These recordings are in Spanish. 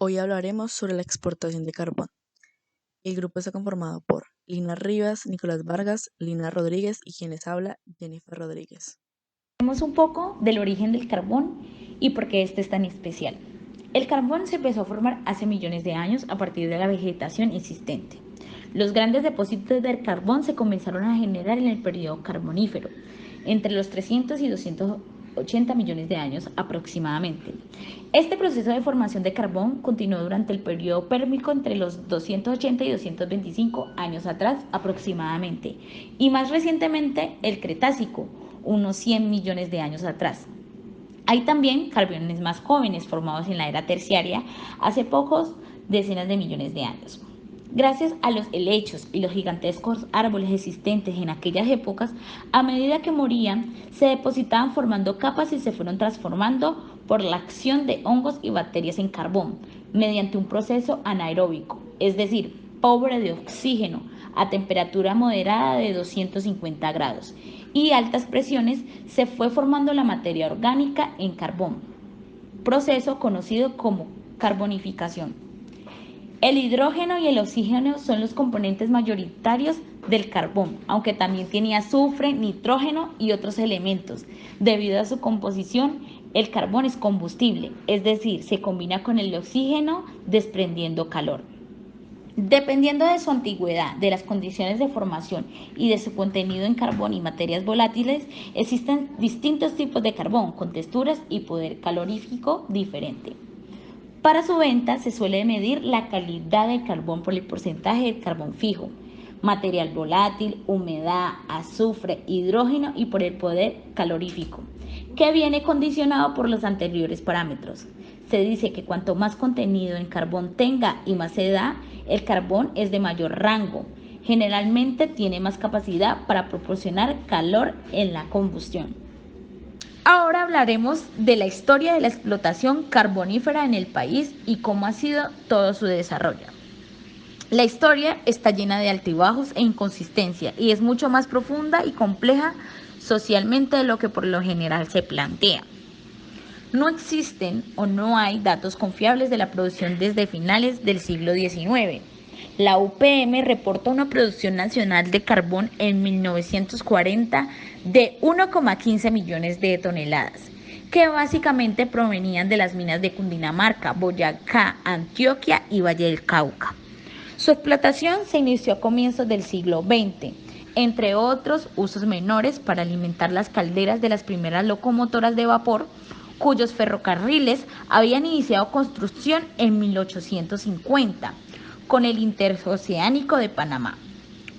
Hoy hablaremos sobre la exportación de carbón. El grupo está conformado por Lina Rivas, Nicolás Vargas, Lina Rodríguez y quien les habla, Jennifer Rodríguez. Hablemos un poco del origen del carbón y por qué este es tan especial. El carbón se empezó a formar hace millones de años a partir de la vegetación existente. Los grandes depósitos del carbón se comenzaron a generar en el periodo carbonífero, entre los 300 y 280 millones de años aproximadamente. Este proceso de formación de carbón continuó durante el periodo pérmico entre los 280 y 225 años atrás aproximadamente, y más recientemente el Cretácico, unos 100 millones de años atrás. Hay también carbones más jóvenes formados en la era terciaria hace pocos decenas de millones de años. Gracias a los helechos y los gigantescos árboles existentes en aquellas épocas, a medida que morían, se depositaban formando capas y se fueron transformando por la acción de hongos y bacterias en carbón, mediante un proceso anaeróbico, es decir, pobre de oxígeno, a temperatura moderada de 250 grados y altas presiones, se fue formando la materia orgánica en carbón, proceso conocido como carbonificación. El hidrógeno y el oxígeno son los componentes mayoritarios del carbón, aunque también tiene azufre, nitrógeno y otros elementos. Debido a su composición, el carbón es combustible, es decir, se combina con el oxígeno desprendiendo calor. Dependiendo de su antigüedad, de las condiciones de formación y de su contenido en carbón y materias volátiles, existen distintos tipos de carbón con texturas y poder calorífico diferente. Para su venta se suele medir la calidad del carbón por el porcentaje del carbón fijo, material volátil, humedad, azufre, hidrógeno y por el poder calorífico, que viene condicionado por los anteriores parámetros. Se dice que cuanto más contenido en carbón tenga y más se da, el carbón es de mayor rango. Generalmente tiene más capacidad para proporcionar calor en la combustión. Ahora hablaremos de la historia de la explotación carbonífera en el país y cómo ha sido todo su desarrollo. La historia está llena de altibajos e inconsistencia y es mucho más profunda y compleja socialmente de lo que por lo general se plantea. No existen o no hay datos confiables de la producción desde finales del siglo XIX. La UPM reporta una producción nacional de carbón en 1940 de 1,15 millones de toneladas, que básicamente provenían de las minas de Cundinamarca, Boyacá, Antioquia y Valle del Cauca. Su explotación se inició a comienzos del siglo XX, entre otros usos menores para alimentar las calderas de las primeras locomotoras de vapor, cuyos ferrocarriles habían iniciado construcción en 1850 con el Interoceánico de Panamá.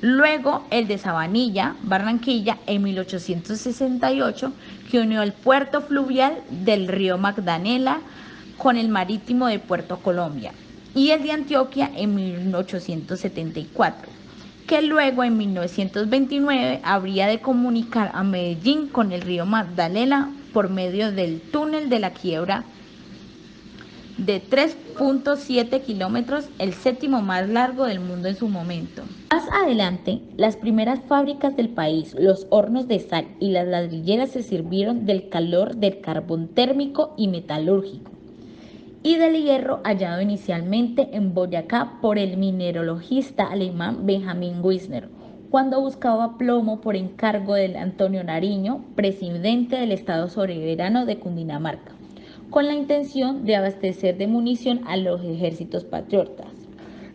Luego el de Sabanilla, Barranquilla, en 1868, que unió el puerto fluvial del río Magdalena con el marítimo de Puerto Colombia, y el de Antioquia en 1874, que luego en 1929 habría de comunicar a Medellín con el río Magdalena por medio del túnel de la quiebra de 3,7 kilómetros, el séptimo más largo del mundo en su momento. Más adelante, las primeras fábricas del país, los hornos de sal y las ladrilleras se sirvieron del calor del carbón térmico y metalúrgico y del hierro hallado inicialmente en Boyacá por el mineralogista alemán Benjamin Wisner, cuando buscaba plomo por encargo de Antonio Nariño, presidente del Estado soberano de Cundinamarca, con la intención de abastecer de munición a los ejércitos patriotas.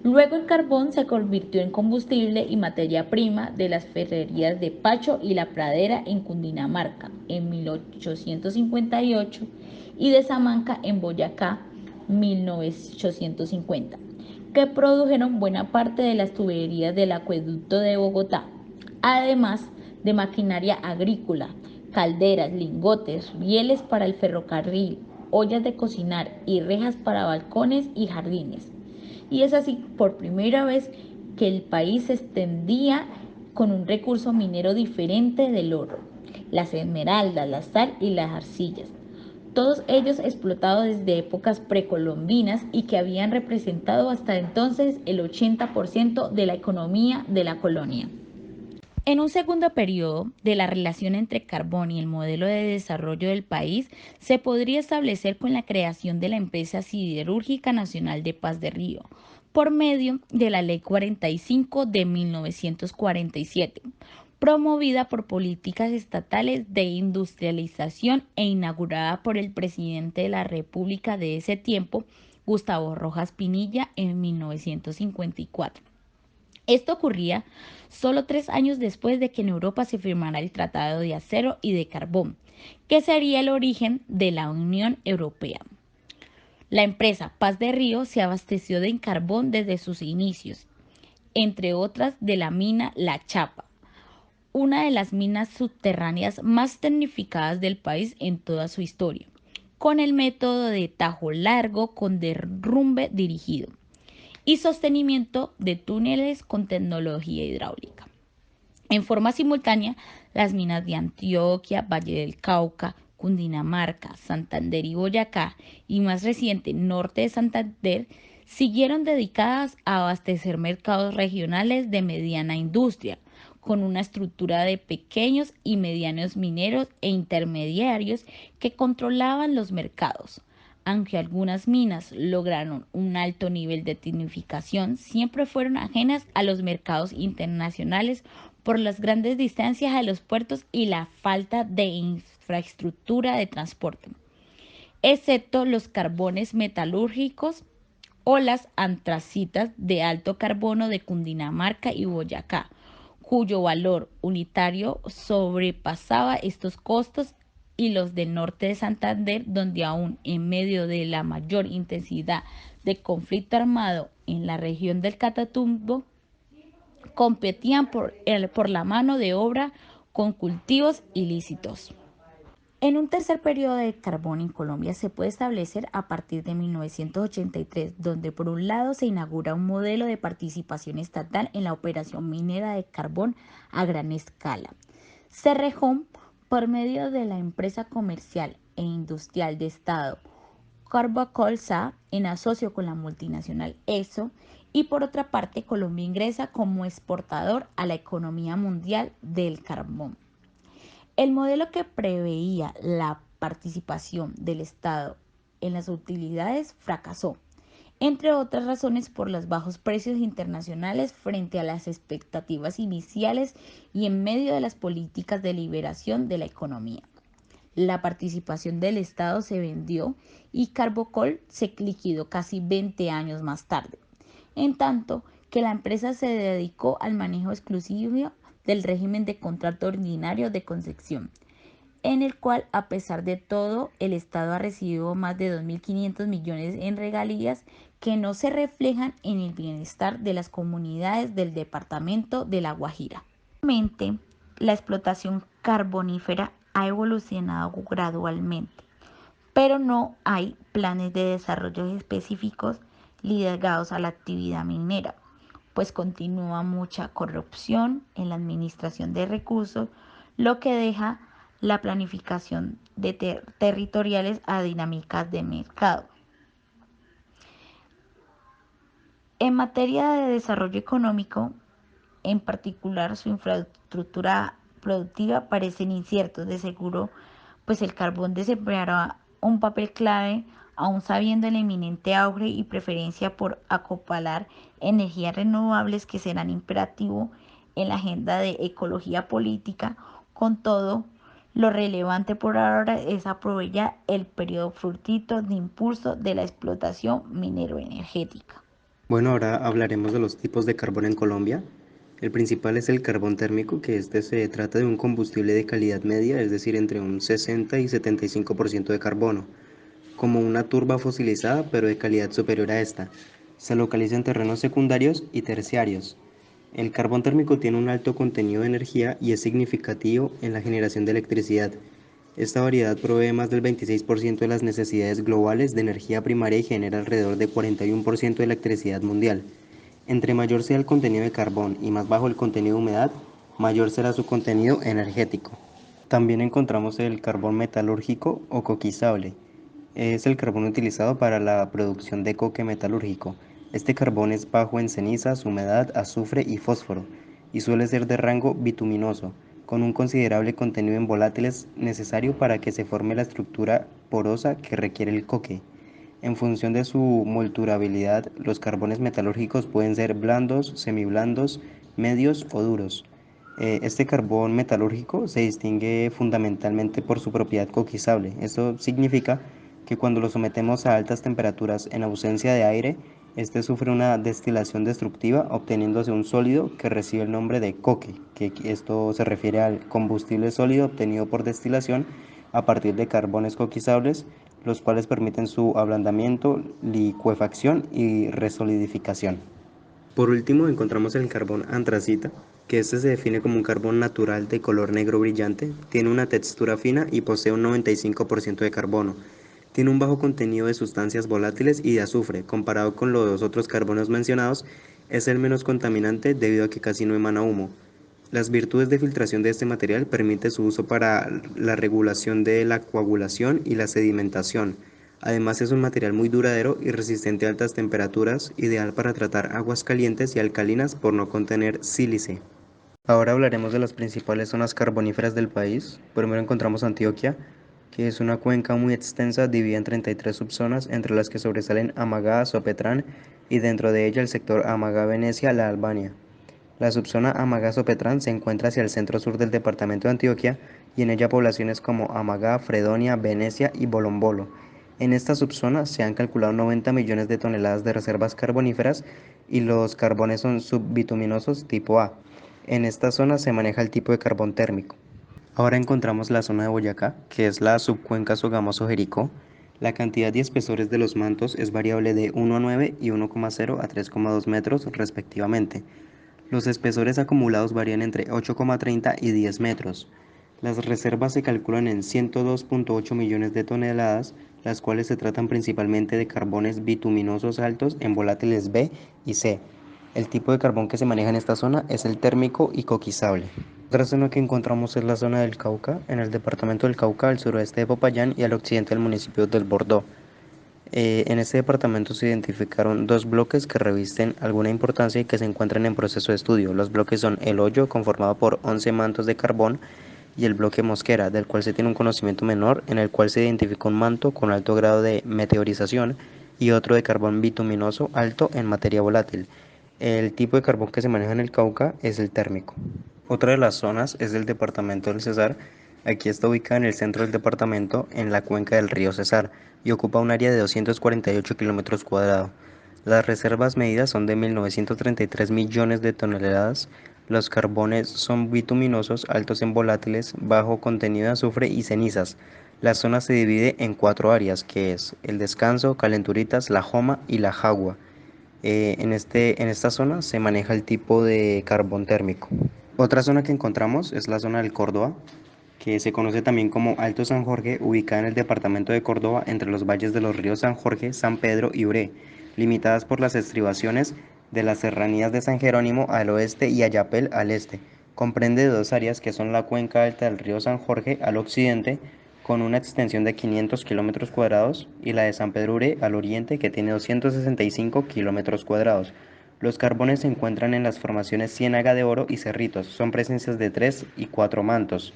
Luego el carbón se convirtió en combustible y materia prima de las ferrerías de Pacho y La Pradera en Cundinamarca en 1858 y de Samanca en Boyacá 1850, que produjeron buena parte de las tuberías del acueducto de Bogotá, además de maquinaria agrícola, calderas, lingotes, rieles para el ferrocarril, ollas de cocinar y rejas para balcones y jardines. Y es así por primera vez que el país se extendía con un recurso minero diferente del oro, las esmeraldas, la sal y las arcillas, todos ellos explotados desde épocas precolombinas y que habían representado hasta entonces el 80% de la economía de la colonia. En un segundo periodo de la relación entre carbón y el modelo de desarrollo del país, se podría establecer con la creación de la Empresa Siderúrgica Nacional de Paz de Río, por medio de la Ley 45 de 1947, promovida por políticas estatales de industrialización e inaugurada por el presidente de la República de ese tiempo, Gustavo Rojas Pinilla, en 1954. Esto ocurría solo 3 años después de que en Europa se firmara el Tratado de Acero y de Carbón, que sería el origen de la Unión Europea. La empresa Paz de Río se abasteció de carbón desde sus inicios, entre otras de la mina La Chapa, una de las minas subterráneas más tecnificadas del país en toda su historia, con el método de tajo largo con derrumbe dirigido y sostenimiento de túneles con tecnología hidráulica. En forma simultánea, las minas de Antioquia, Valle del Cauca, Cundinamarca, Santander y Boyacá, y más reciente Norte de Santander, siguieron dedicadas a abastecer mercados regionales de mediana industria, con una estructura de pequeños y medianos mineros e intermediarios que controlaban los mercados. Aunque algunas minas lograron un alto nivel de tecnificación, siempre fueron ajenas a los mercados internacionales por las grandes distancias a los puertos y la falta de infraestructura de transporte, excepto los carbones metalúrgicos o las antracitas de alto carbono de Cundinamarca y Boyacá, cuyo valor unitario sobrepasaba estos costos, y los del norte de Santander, donde aún en medio de la mayor intensidad de conflicto armado en la región del Catatumbo, competían por la mano de obra con cultivos ilícitos. En un tercer periodo de carbón en Colombia se puede establecer a partir de 1983, donde por un lado se inaugura un modelo de participación estatal en la operación minera de carbón a gran escala. Cerrejón, por medio de la empresa comercial e industrial de Estado Carbocolsa, en asocio con la multinacional ESO, y por otra parte Colombia ingresa como exportador a la economía mundial del carbón. El modelo que preveía la participación del Estado en las utilidades fracasó, entre otras razones por los bajos precios internacionales frente a las expectativas iniciales y en medio de las políticas de liberación de la economía. La participación del Estado se vendió y Carbocol se liquidó casi 20 años más tarde, en tanto que la empresa se dedicó al manejo exclusivo del régimen de contrato ordinario de concesión, en el cual, a pesar de todo, el Estado ha recibido más de 2.500 millones en regalías que no se reflejan en el bienestar de las comunidades del departamento de La Guajira. Actualmente, la explotación carbonífera ha evolucionado gradualmente, pero no hay planes de desarrollo específicos ligados a la actividad minera, pues continúa mucha corrupción en la administración de recursos, lo que deja la planificación de territoriales a dinámicas de mercado. En materia de desarrollo económico, en particular su infraestructura productiva, parecen inciertos. De seguro, pues el carbón desempeñará un papel clave, aún sabiendo el eminente auge y preferencia por acoplar energías renovables que serán imperativo en la agenda de ecología política. Con todo, lo relevante por ahora es aprovechar el periodo fructífero de impulso de la explotación minero-energética. Bueno, ahora hablaremos de los tipos de carbón en Colombia. El principal es el carbón térmico, que se trata de un combustible de calidad media, es decir, entre un 60 y 75% de carbono, como una turba fosilizada, pero de calidad superior a esta. Se localiza en terrenos secundarios y terciarios. El carbón térmico tiene un alto contenido de energía y es significativo en la generación de electricidad. Esta variedad provee más del 26% de las necesidades globales de energía primaria y genera alrededor de 41% de la electricidad mundial. Entre mayor sea el contenido de carbón y más bajo el contenido de humedad, mayor será su contenido energético. También encontramos el carbón metalúrgico o coquizable. Es el carbón utilizado para la producción de coque metalúrgico. Este carbón es bajo en cenizas, humedad, azufre y fósforo. y suele ser de rango bituminoso, con un considerable contenido en volátiles necesario para que se forme la estructura porosa que requiere el coque. En función de su molturabilidad, los carbones metalúrgicos pueden ser blandos, semiblandos, medios o duros. Este carbón metalúrgico se distingue fundamentalmente por su propiedad coquizable. Esto significa que cuando lo sometemos a altas temperaturas en ausencia de aire, este sufre una destilación destructiva, obteniéndose un sólido que recibe el nombre de coque, que esto se refiere al combustible sólido obtenido por destilación a partir de carbones coquizables, los cuales permiten su ablandamiento, licuefacción y resolidificación. Por último, encontramos el carbón antracita, que este se define como un carbón natural de color negro brillante, tiene una textura fina y posee un 95% de carbono. Tiene un bajo contenido de sustancias volátiles y de azufre. Comparado con los otros carbonos mencionados, es el menos contaminante debido a que casi no emana humo. Las virtudes de filtración de este material permiten su uso para la regulación de la coagulación y la sedimentación. Además es un material muy duradero y resistente a altas temperaturas, ideal para tratar aguas calientes y alcalinas por no contener sílice. Ahora hablaremos de las principales zonas carboníferas del país. Primero encontramos Antioquia, que es una cuenca muy extensa dividida en 33 subzonas, entre las que sobresalen Amagá, Sopetrán y dentro de ella el sector Amagá-Venecia, la Albania. La subzona Amagá-Sopetrán se encuentra hacia el centro-sur del departamento de Antioquia y en ella poblaciones como Amagá, Fredonia, Venecia y Bolombolo. En esta subzona se han calculado 90 millones de toneladas de reservas carboníferas y los carbones son subbituminosos tipo A. En esta zona se maneja el tipo de carbón térmico. Ahora encontramos la zona de Boyacá, que es la subcuenca Sogamoso-Jericó. La cantidad y espesores de los mantos es variable de 1 a 9 y 1,0 a 3,2 metros respectivamente. Los espesores acumulados varían entre 8,30 y 10 metros. Las reservas se calculan en 102,8 millones de toneladas, las cuales se tratan principalmente de carbones bituminosos altos en volátiles B y C. El tipo de carbón que se maneja en esta zona es el térmico y coquizable. Otra zona que encontramos es la zona del Cauca, en el departamento del Cauca, al suroeste de Popayán y al occidente del municipio del Bordó. En este departamento se identificaron dos bloques que revisten alguna importancia y que se encuentran en proceso de estudio. Los bloques son el hoyo, conformado por 11 mantos de carbón, y el bloque Mosquera, del cual se tiene un conocimiento menor, en el cual se identificó un manto con alto grado de meteorización y otro de carbón bituminoso alto en materia volátil. El tipo de carbón que se maneja en el Cauca es el térmico. Otra de las zonas es el departamento del Cesar. Aquí está ubicada en el centro del departamento, en la cuenca del río Cesar, y ocupa un área de 248 kilómetros cuadrados. Las reservas medidas son de 1.933 millones de toneladas. Los carbones son bituminosos, altos en volátiles, bajo contenido de azufre y cenizas. La zona se divide en 4 áreas, que es el Descanso, Calenturitas, La Joma y La Jagua. En esta zona se maneja el tipo de carbón térmico. Otra zona que encontramos es la zona del Córdoba, que se conoce también como Alto San Jorge, ubicada en el departamento de Córdoba entre los valles de los ríos San Jorge, San Pedro y Uré, limitadas por las estribaciones de las serranías de San Jerónimo al oeste y Ayapel al este. Comprende dos áreas que son la cuenca alta del río San Jorge al occidente, con una extensión de 500 kilómetros cuadrados, y la de San Pedro Uré al oriente, que tiene 265 kilómetros cuadrados. Los carbones se encuentran en las formaciones Ciénaga de Oro y Cerritos, son presencias de 3 y 4 mantos.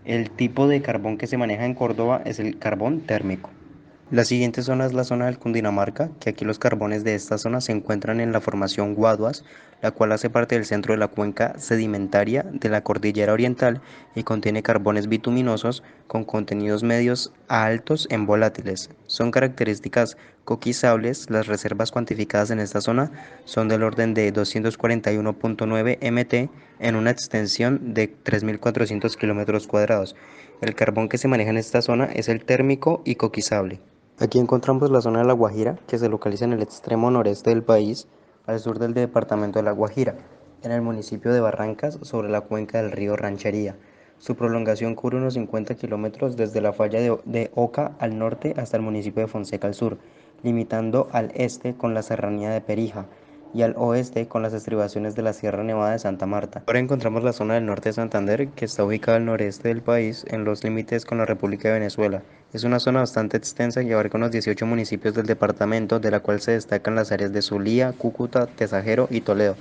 El tipo de carbón que se maneja en Córdoba es el carbón térmico. La siguiente zona es la zona del Cundinamarca, que aquí los carbones de esta zona se encuentran en la formación Guaduas, la cual hace parte del centro de la cuenca sedimentaria de la Cordillera Oriental y contiene carbones bituminosos con contenidos medios a altos en volátiles. Son características coquizables. Las reservas cuantificadas en esta zona son del orden de 241,9 mt en una extensión de 3.400 kilómetros cuadrados. El carbón que se maneja en esta zona es el térmico y coquizable. Aquí encontramos la zona de La Guajira, que se localiza en el extremo noreste del país, al sur del departamento de La Guajira, en el municipio de Barrancas, sobre la cuenca del río Ranchería. Su prolongación cubre unos 50 kilómetros desde la falla de Oca al norte hasta el municipio de Fonseca al sur, limitando al este con la serranía de Perija y al oeste con las estribaciones de la Sierra Nevada de Santa Marta. Ahora encontramos la zona del norte de Santander, que está ubicada al noreste del país, en los límites con la República de Venezuela. Es una zona bastante extensa y abarca unos 18 municipios del departamento, de la cual se destacan las áreas de Zulía, Cúcuta, Tesajero y Toledo.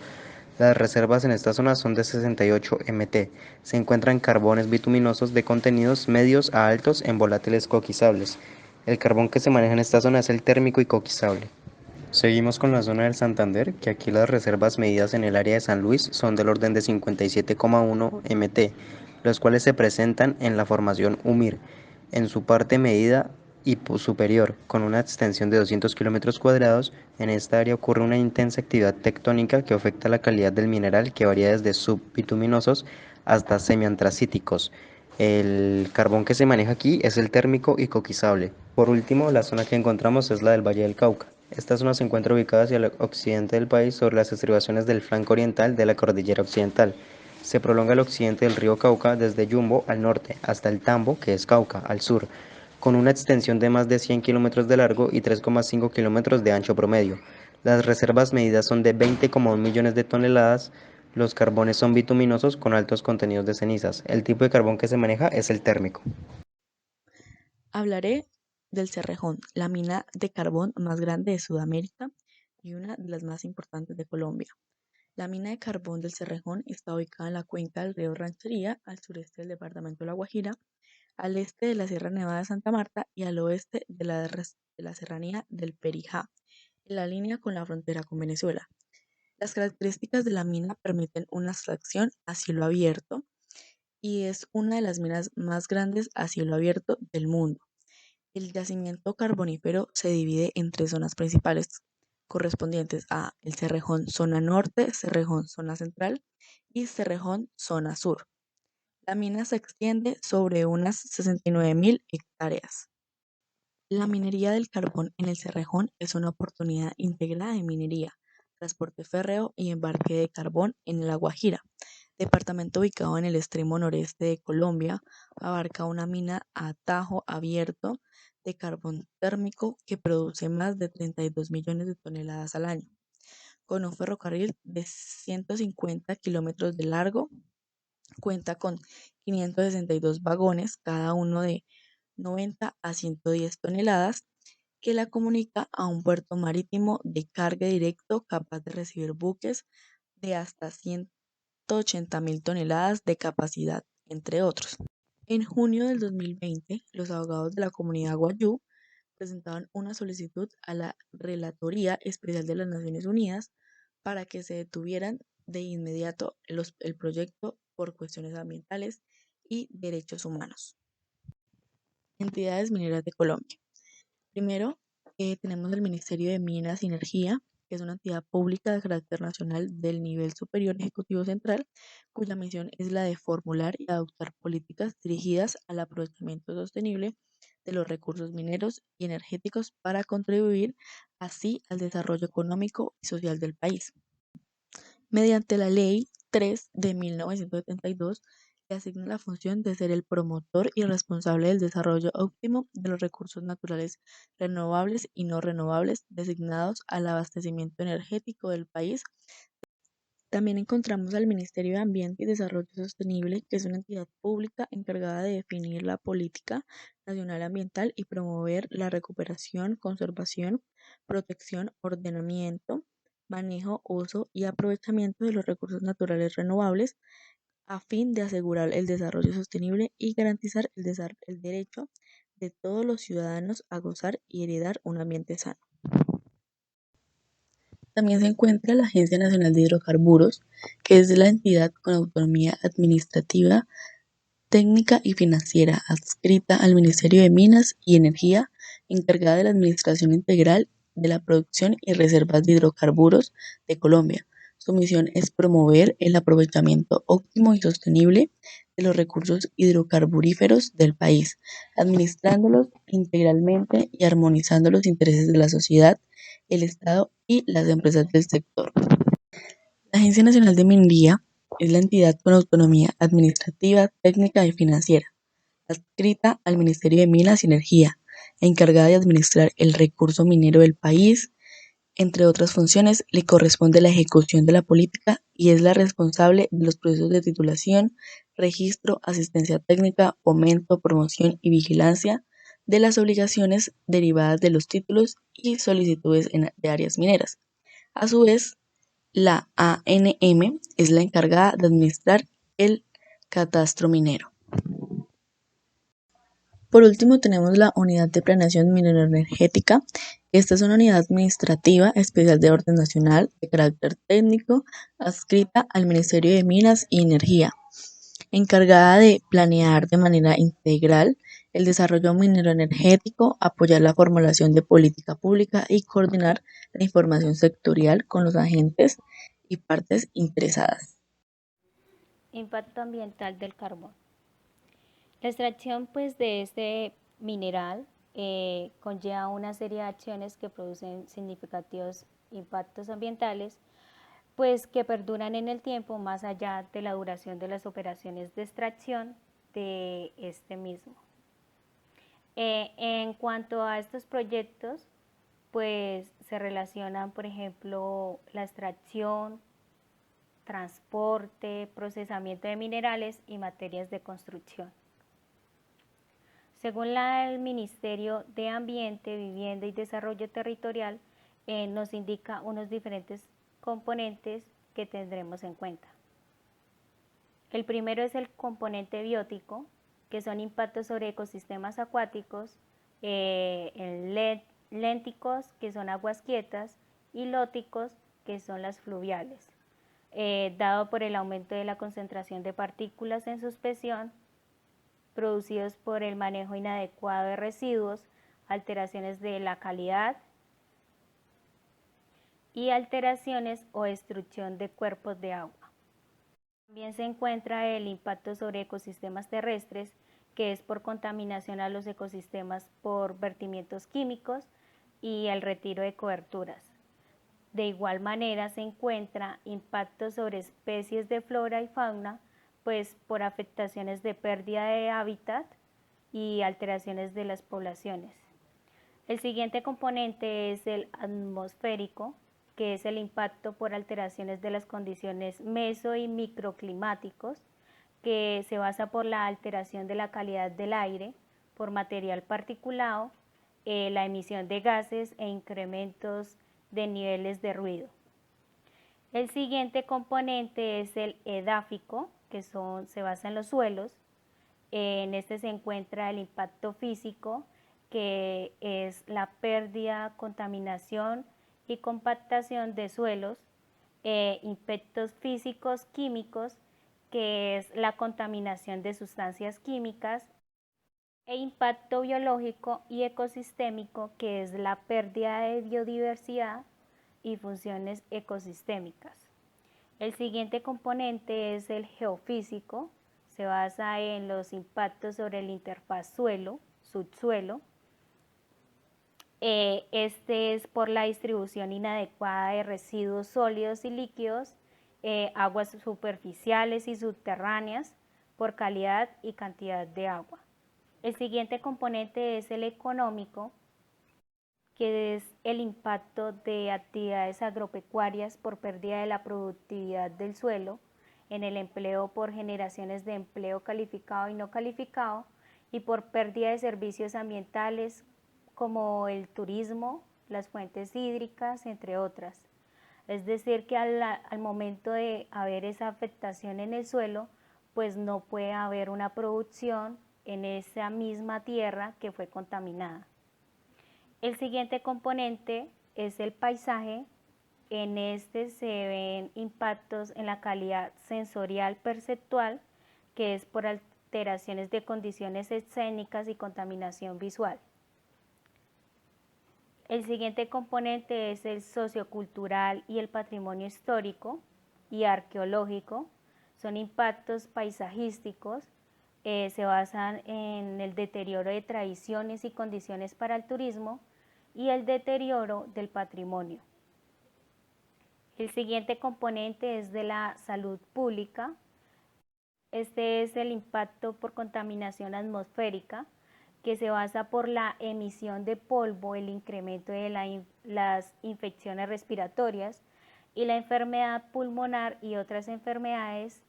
Las reservas en esta zona son de 68 mt. Se encuentran carbones bituminosos de contenidos medios a altos en volátiles coquizables. El carbón que se maneja en esta zona es el térmico y coquizable. Seguimos con la zona del Santander, que aquí las reservas medidas en el área de San Luis son del orden de 57,1 mt, los cuales se presentan en la formación Umir, en su parte medida y superior, con una extensión de 200 km². En esta área ocurre una intensa actividad tectónica que afecta la calidad del mineral, que varía desde subbituminosos hasta semiantracíticos. El carbón que se maneja aquí es el térmico y coquizable. Por último, la zona que encontramos es la del Valle del Cauca. Esta zona se encuentra ubicada hacia el occidente del país, sobre las estribaciones del flanco oriental de la cordillera occidental. Se prolonga el occidente del río Cauca desde Yumbo al norte hasta el Tambo, que es Cauca, al sur, con una extensión de más de 100 kilómetros de largo y 3,5 kilómetros de ancho promedio. Las reservas medidas son de 20,1 millones de toneladas. Los carbones son bituminosos con altos contenidos de cenizas. El tipo de carbón que se maneja es el térmico. Hablaré del Cerrejón, la mina de carbón más grande de Sudamérica y una de las más importantes de Colombia. La mina de carbón del Cerrejón está ubicada en la cuenca del río Ranchería, al sureste del departamento de La Guajira, al este de la Sierra Nevada de Santa Marta y al oeste de la serranía del Perijá, en la línea con la frontera con Venezuela. Las características de la mina permiten una extracción a cielo abierto y es una de las minas más grandes a cielo abierto del mundo. El yacimiento carbonífero se divide en tres zonas principales, correspondientes a el Cerrejón Zona Norte, Cerrejón Zona Central y Cerrejón Zona Sur. La mina se extiende sobre unas 69.000 hectáreas. La minería del carbón en el Cerrejón es una oportunidad integrada de minería, transporte férreo y embarque de carbón en La Guajira, departamento ubicado en el extremo noreste de Colombia. Abarca una mina a tajo abierto de carbón térmico que produce más de 32 millones de toneladas al año, con un ferrocarril de 150 kilómetros de largo. Cuenta con 562 vagones, cada uno de 90 a 110 toneladas, que la comunica a un puerto marítimo de carga directo capaz de recibir buques de hasta 180.000 toneladas de capacidad, entre otros. En junio del 2020, los abogados de la comunidad Wayuu presentaban una solicitud a la Relatoría Especial de las Naciones Unidas para que se detuvieran de inmediato el proyecto por cuestiones ambientales y derechos humanos. Entidades mineras de Colombia. Primero, tenemos el Ministerio de Minas y Energía, que es una entidad pública de carácter nacional del nivel superior ejecutivo central, cuya misión es la de formular y adoptar políticas dirigidas al aprovechamiento sostenible de los recursos mineros y energéticos para contribuir así al desarrollo económico y social del país. Mediante la Ley 3 de 1972, le asigna la función de ser el promotor y responsable del desarrollo óptimo de los recursos naturales renovables y no renovables designados al abastecimiento energético del país. También encontramos al Ministerio de Ambiente y Desarrollo Sostenible, que es una entidad pública encargada de definir la política nacional ambiental y promover la recuperación, conservación, protección, ordenamiento, manejo, uso y aprovechamiento de los recursos naturales renovables, a fin de asegurar el desarrollo sostenible y garantizar el derecho de todos los ciudadanos a gozar y heredar un ambiente sano. También se encuentra la Agencia Nacional de Hidrocarburos, que es la entidad con autonomía administrativa, técnica y financiera adscrita al Ministerio de Minas y Energía, encargada de la administración integral de la producción y reservas de hidrocarburos de Colombia. Su misión es promover el aprovechamiento óptimo y sostenible de los recursos hidrocarburíferos del país, administrándolos integralmente y armonizando los intereses de la sociedad, el Estado y las empresas del sector. La Agencia Nacional de Minería es la entidad con autonomía administrativa, técnica y financiera, adscrita al Ministerio de Minas y Energía, encargada de administrar el recurso minero del país. Entre otras funciones, le corresponde la ejecución de la política y es la responsable de los procesos de titulación, registro, asistencia técnica, fomento, promoción y vigilancia de las obligaciones derivadas de los títulos y solicitudes de áreas mineras. A su vez, La ANM es la encargada de administrar el catastro minero. Por último, tenemos la Unidad de Planeación Minero-Energética. Esta es una unidad administrativa especial de orden nacional de carácter técnico adscrita al Ministerio de Minas y Energía, encargada de planear de manera integral el desarrollo minero-energético, apoyar la formulación de política pública y coordinar la información sectorial con los agentes y partes interesadas. Impacto ambiental del carbón. La extracción pues, de este mineral conlleva una serie de acciones que producen significativos impactos ambientales, pues que perduran en el tiempo más allá de la duración de las operaciones de extracción de este mismo. En cuanto a estos proyectos, pues se relacionan, por ejemplo, la extracción, transporte, procesamiento de minerales y materias de construcción. Según el Ministerio de Ambiente, Vivienda y Desarrollo Territorial, nos indica unos diferentes componentes que tendremos en cuenta. El primero es el componente biótico, que son impactos sobre ecosistemas acuáticos, lénticos, que son aguas quietas, y lóticos, que son las fluviales, dado por el aumento de la concentración de partículas en suspensión, producidos por el manejo inadecuado de residuos, alteraciones de la calidad y alteraciones o destrucción de cuerpos de agua. También se encuentra el impacto sobre ecosistemas terrestres, que es por contaminación a los ecosistemas por vertimientos químicos y el retiro de coberturas. De igual manera se encuentra impacto sobre especies de flora y fauna, pues por afectaciones de pérdida de hábitat y alteraciones de las poblaciones. El siguiente componente es el atmosférico, que es el impacto por alteraciones de las condiciones meso y microclimáticos, que se basa por la alteración de la calidad del aire, por material particulado, la emisión de gases e incrementos de niveles de ruido. El siguiente componente es el edáfico, que se basa en los suelos. En este se encuentra el impacto físico, que es la pérdida, contaminación y compactación de suelos, impactos físicos químicos, que es la contaminación de sustancias químicas, e impacto biológico y ecosistémico, que es la pérdida de biodiversidad y funciones ecosistémicas. El siguiente componente es el geofísico, se basa en los impactos sobre la interfaz suelo-subsuelo. Este es por la distribución inadecuada de residuos sólidos y líquidos, aguas superficiales y subterráneas, por calidad y cantidad de agua. El siguiente componente es el económico, que es el impacto de actividades agropecuarias por pérdida de la productividad del suelo, en el empleo por generaciones de empleo calificado y no calificado, y por pérdida de servicios ambientales como el turismo, las fuentes hídricas, entre otras. Es decir, que al momento de haber esa afectación en el suelo, pues no puede haber una producción en esa misma tierra que fue contaminada. El siguiente componente es el paisaje. En este se ven impactos en la calidad sensorial perceptual, que es por alteraciones de condiciones escénicas y contaminación visual. El siguiente componente es el sociocultural y el patrimonio histórico y arqueológico. Son impactos paisajísticos, se basan en el deterioro de tradiciones y condiciones para el turismo y el deterioro del patrimonio. El siguiente componente es de la salud pública. Este es el impacto por contaminación atmosférica, que se basa por la emisión de polvo, el incremento de las infecciones respiratorias y la enfermedad pulmonar y otras enfermedades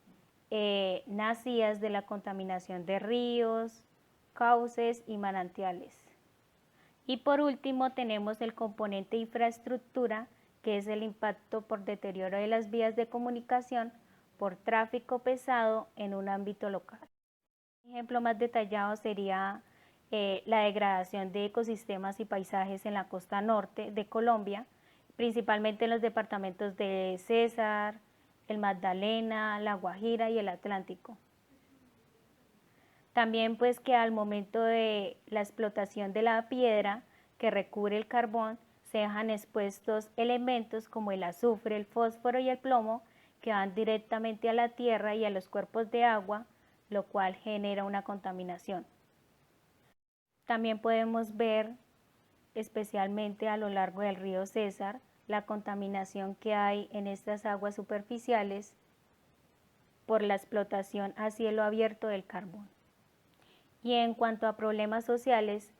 nacidas de la contaminación de ríos, cauces y manantiales. Y por último tenemos el componente infraestructura, que es el impacto por deterioro de las vías de comunicación por tráfico pesado en un ámbito local. Un ejemplo más detallado sería la degradación de ecosistemas y paisajes en la costa norte de Colombia, principalmente en los departamentos de Cesar, el Magdalena, la Guajira y el Atlántico. También pues que al momento de la explotación de la piedra que recubre el carbón, se dejan expuestos elementos como el azufre, el fósforo y el plomo que van directamente a la tierra y a los cuerpos de agua, lo cual genera una contaminación. También podemos ver, especialmente a lo largo del río Cesar, la contaminación que hay en estas aguas superficiales por la explotación a cielo abierto del carbón. Y en cuanto a problemas sociales,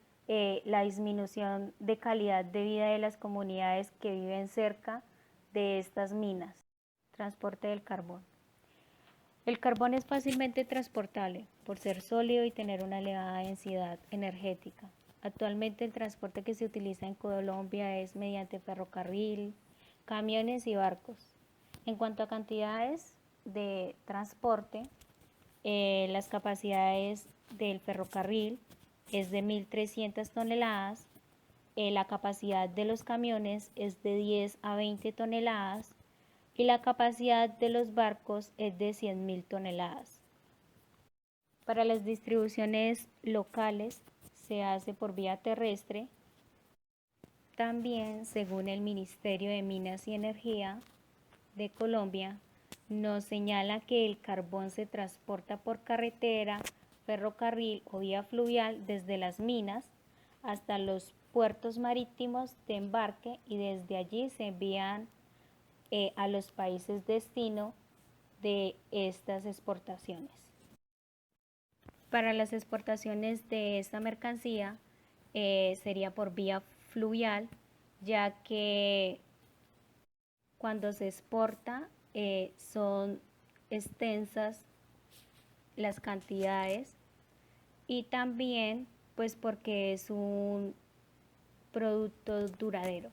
la disminución de calidad de vida de las comunidades que viven cerca de estas minas. Transporte del carbón. El carbón es fácilmente transportable por ser sólido y tener una elevada densidad energética. Actualmente el transporte que se utiliza en Colombia es mediante ferrocarril, camiones y barcos. En cuanto a cantidades de transporte, las capacidades del ferrocarril es de 1.300 toneladas, la capacidad de los camiones es de 10 a 20 toneladas y la capacidad de los barcos es de 100.000 toneladas. Para las distribuciones locales se hace por vía terrestre. También, según el Ministerio de Minas y Energía de Colombia, nos señala que el carbón se transporta por carretera, ferrocarril o vía fluvial desde las minas hasta los puertos marítimos de embarque y desde allí se envían a los países destino de estas exportaciones. Para las exportaciones de esta mercancía sería por vía fluvial, ya que cuando se exporta son extensas las cantidades y también pues porque es un producto duradero.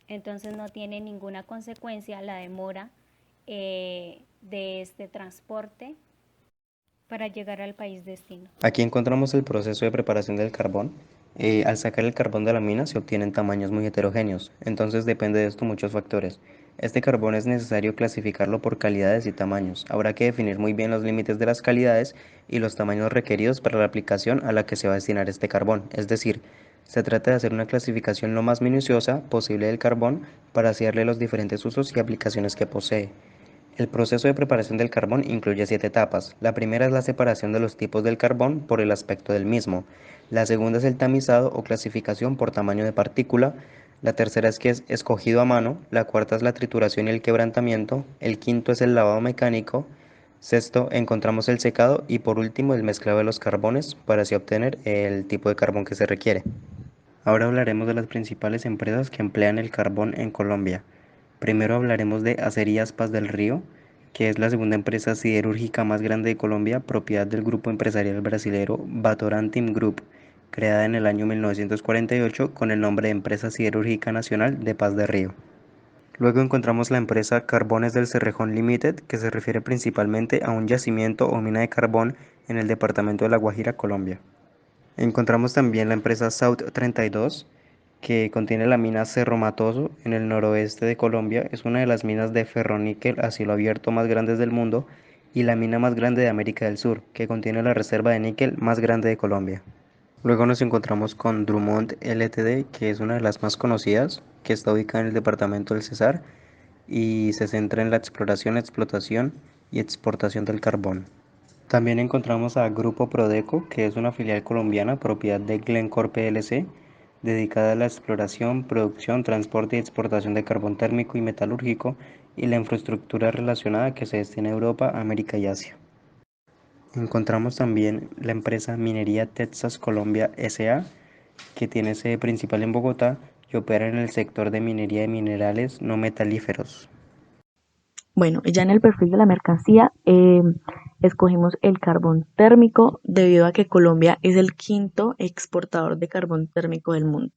Entonces no tiene ninguna consecuencia la demora de este transporte para llegar al país destino. Aquí encontramos el proceso de preparación del carbón. Al sacar el carbón de la mina se obtienen tamaños muy heterogéneos, entonces depende de esto muchos factores. Este carbón es necesario clasificarlo por calidades y tamaños. Habrá que definir muy bien los límites de las calidades y los tamaños requeridos para la aplicación a la que se va a destinar este carbón. Es decir, se trata de hacer una clasificación lo más minuciosa posible del carbón para así darle los diferentes usos y aplicaciones que posee. El proceso de preparación del carbón incluye 7 etapas. La primera es la separación de los tipos del carbón por el aspecto del mismo. La segunda es el tamizado o clasificación por tamaño de partícula. La tercera es que es escogido a mano. La cuarta es la trituración y el quebrantamiento. El quinto es el lavado mecánico. Sexto, encontramos el secado y por último el mezclado de los carbones para así obtener el tipo de carbón que se requiere. Ahora hablaremos de las principales empresas que emplean el carbón en Colombia. Primero hablaremos de Acerías Paz del Río, que es la segunda empresa siderúrgica más grande de Colombia, propiedad del grupo empresarial brasilero Votorantim Group, creada en el año 1948 con el nombre de Empresa Siderúrgica Nacional de Paz del Río. Luego encontramos la empresa Carbones del Cerrejón Limited, que se refiere principalmente a un yacimiento o mina de carbón en el departamento de La Guajira, Colombia. Encontramos también la empresa South 32, que contiene la mina Cerro Matoso en el noroeste de Colombia. Es una de las minas de ferroníquel a cielo abierto más grandes del mundo y la mina más grande de América del Sur, que contiene la reserva de níquel más grande de Colombia. Luego nos encontramos con Drummond Ltd, que es una de las más conocidas, que está ubicada en el departamento del Cesar y se centra en la exploración, explotación y exportación del carbón. También encontramos a Grupo Prodeco, que es una filial colombiana propiedad de Glencore PLC, dedicada a la exploración, producción, transporte y exportación de carbón térmico y metalúrgico y la infraestructura relacionada que se destina a Europa, América y Asia. Encontramos también la empresa Minería Texas Colombia S.A., que tiene sede principal en Bogotá y opera en el sector de minería de minerales no metalíferos. Bueno, ya en el perfil de la mercancía escogimos el carbón térmico debido a que Colombia es el quinto exportador de carbón térmico del mundo.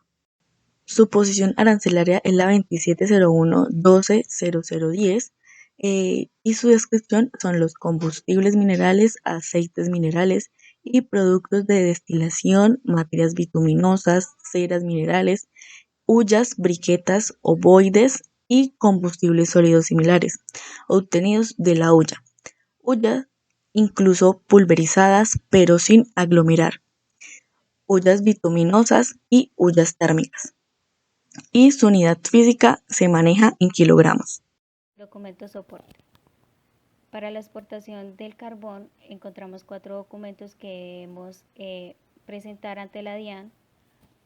Su posición arancelaria es la 2701-120010 y su descripción son los combustibles minerales, aceites minerales y productos de destilación, materias bituminosas, ceras minerales, hullas, briquetas, ovoides y combustibles sólidos similares, obtenidos de la hulla. Hullas incluso pulverizadas pero sin aglomerar, hullas bituminosas y hullas térmicas. Y su unidad física se maneja en kilogramos. Documento soporte. Para la exportación del carbón encontramos 4 documentos que debemos presentar ante la DIAN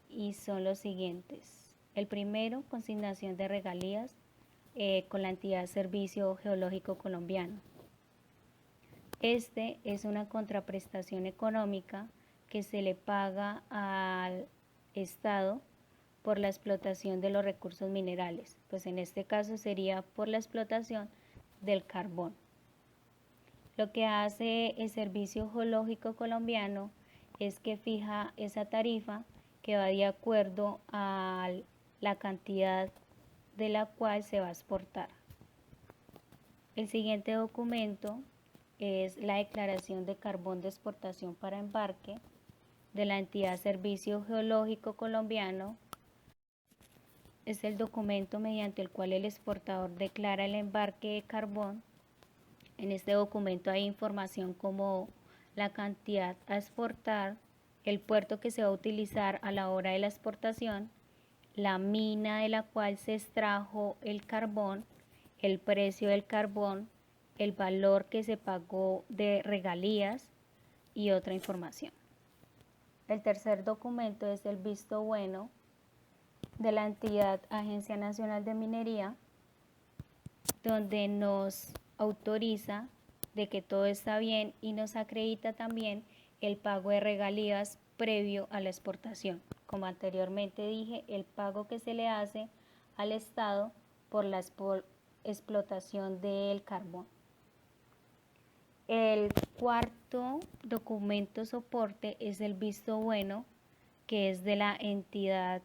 y son los siguientes. El primero, consignación de regalías con la entidad Servicio Geológico Colombiano. Este es una contraprestación económica que se le paga al Estado por la explotación de los recursos minerales, pues en este caso sería por la explotación del carbón. Lo que hace el Servicio Geológico Colombiano es que fija esa tarifa que va de acuerdo a la cantidad de la cual se va a exportar. El siguiente documento es la declaración de carbón de exportación para embarque de la entidad Servicio Geológico Colombiano. Es el documento mediante el cual el exportador declara el embarque de carbón. En este documento hay información como la cantidad a exportar, el puerto que se va a utilizar a la hora de la exportación, la mina de la cual se extrajo el carbón, el precio del carbón, el valor que se pagó de regalías y otra información. El tercer documento es el visto bueno de la entidad Agencia Nacional de Minería, donde nos autoriza de que todo está bien y nos acredita también el pago de regalías previo a la exportación. Como anteriormente dije, el pago que se le hace al Estado por la explotación del carbón. El cuarto documento soporte es el visto bueno, que es de la entidad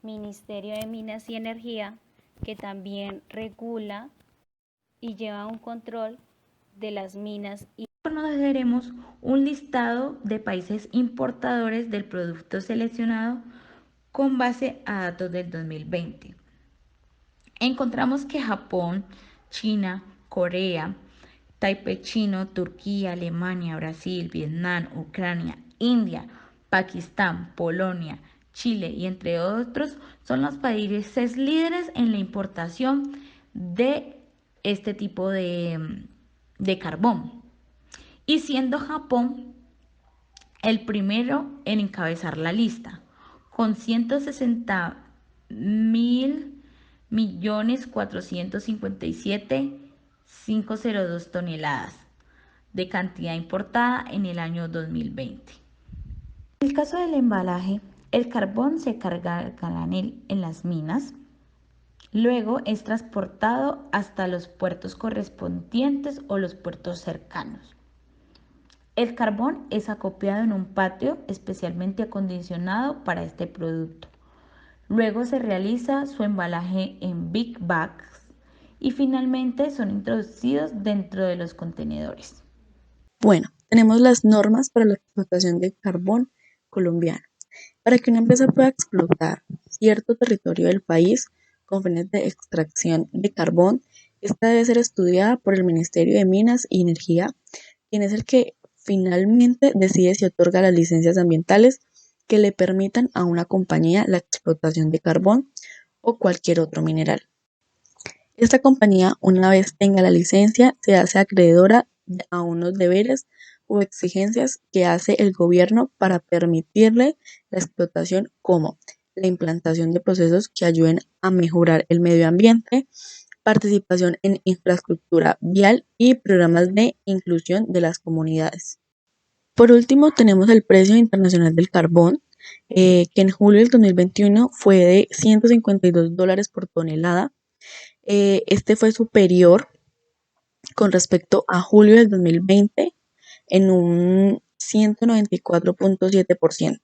Ministerio de Minas y Energía, que también regula y lleva un control de las minas. Y conoceremos un listado de países importadores del producto seleccionado con base a datos del 2020. Encontramos que Japón, China, Corea, Taipei chino, Turquía, Alemania, Brasil, Vietnam, Ucrania, India, Pakistán, Polonia, Chile y entre otros son los países líderes en la importación de este tipo de carbón. Y siendo Japón el primero en encabezar la lista, con 160.457.502 toneladas de cantidad importada en el año 2020. En el caso del embalaje, el carbón se carga en las minas, luego es transportado hasta los puertos correspondientes o los puertos cercanos. El carbón es acopiado en un patio especialmente acondicionado para este producto. Luego se realiza su embalaje en big bags y finalmente son introducidos dentro de los contenedores. Bueno, tenemos las normas para la explotación del carbón colombiano. Para que una empresa pueda explotar cierto territorio del país con fines de extracción de carbón, esta debe ser estudiada por el Ministerio de Minas y Energía, quien es el que finalmente decide si otorga las licencias ambientales que le permitan a una compañía la explotación de carbón o cualquier otro mineral. Esta compañía, una vez tenga la licencia, se hace acreedora a unos deberes o exigencias que hace el gobierno para permitirle la explotación, como la implantación de procesos que ayuden a mejorar el medio ambiente, participación en infraestructura vial y programas de inclusión de las comunidades. Por último, tenemos el precio internacional del carbón, que en julio del 2021 fue de $152 por tonelada. Este fue superior con respecto a julio del 2020 en un 194.7%.